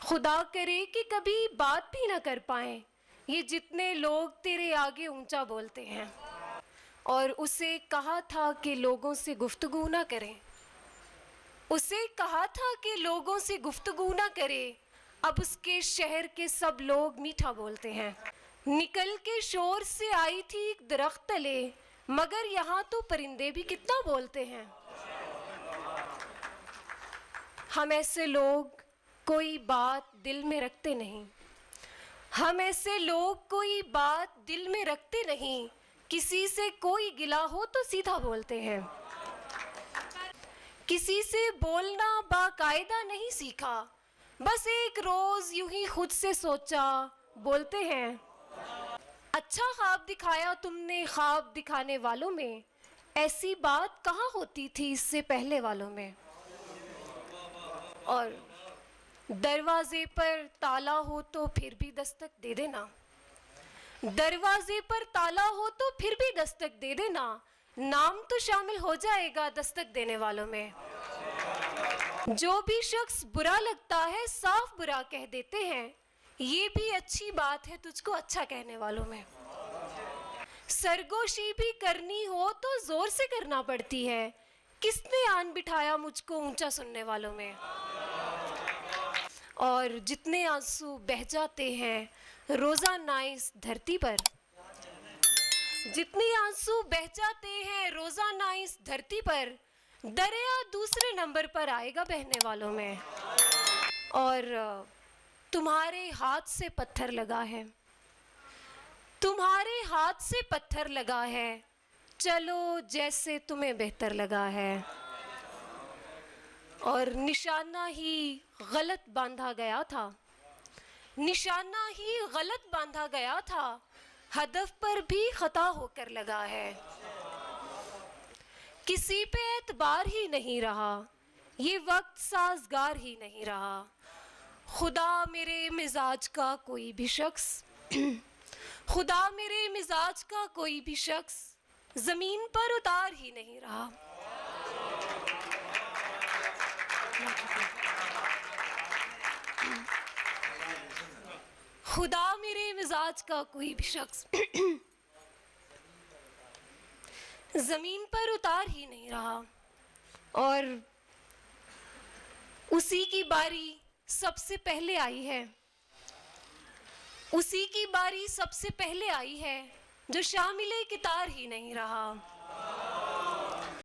खुदा करे कि कभी बात भी ना कर पाएं ये जितने लोग तेरे आगे ऊंचा बोलते हैं। और उसे कहा था कि लोगों से गुफ्तगू ना करें, उसे कहा था कि लोगों से गुफ्तगू ना करे। अब उसके शहर के सब लोग मीठा बोलते हैं। निकल के शोर से आई थी एक दरख्त तले, मगर यहाँ तो परिंदे भी कितना बोलते हैं। हम ऐसे लोग कोई बात दिल में रखते नहीं, हम ऐसे लोग कोई बात दिल में रखते नहीं। किसी से कोई गिला हो तो सीधा बोलते हैं, किसी से बोलना बाकायदा नहीं सीखा, बस एक रोज यूं ही खुद से सोचा बोलते हैं। अच्छा ख्वाब दिखाया तुमने ख्वाब दिखाने वालों में, ऐसी बात कहाँ होती थी इससे पहले वालों में। और दरवाजे पर ताला हो तो फिर भी दस्तक दे देना, दरवाजे पर ताला हो तो फिर भी दस्तक दे देना, नाम तो शामिल हो जाएगा दस्तक देने वालों में। जो भी शख्स बुरा लगता है साफ बुरा कह देते हैं, ये भी अच्छी बात है तुझको अच्छा कहने वालों में। सरगोशी भी करनी हो तो जोर से करना पड़ती है, किसने आन बिठाया मुझको ऊंचा सुनने वालों में। और जितने आंसू बह जाते हैं रोजाना इस धरती पर, जितने आंसू बह जाते हैं रोजाना इस धरती पर, दरिया दूसरे नंबर पर आएगा बहने वालों में। और तुम्हारे हाथ से पत्थर लगा है, तुम्हारे हाथ से पत्थर लगा है, चलो जैसे तुम्हें बेहतर लगा है। और निशाना ही गलत बांधा गया था, निशाना ही गलत बांधा गया था, हदफ पर भी खता होकर लगा है। किसी पे एतबार ही नहीं रहा, ये वक्त साजगार ही नहीं रहा। खुदा मेरे मिजाज का कोई भी शख्स खुदा मेरे मिजाज का कोई भी शख्स जमीन पर उतार ही नहीं रहा। खुदा मेरे मिजाज का कोई भी शख्स जमीन पर उतार ही नहीं रहा। और उसी की बारी सबसे पहले आई है, उसी की बारी सबसे पहले आई है जो शामिले कितार ही नहीं रहा।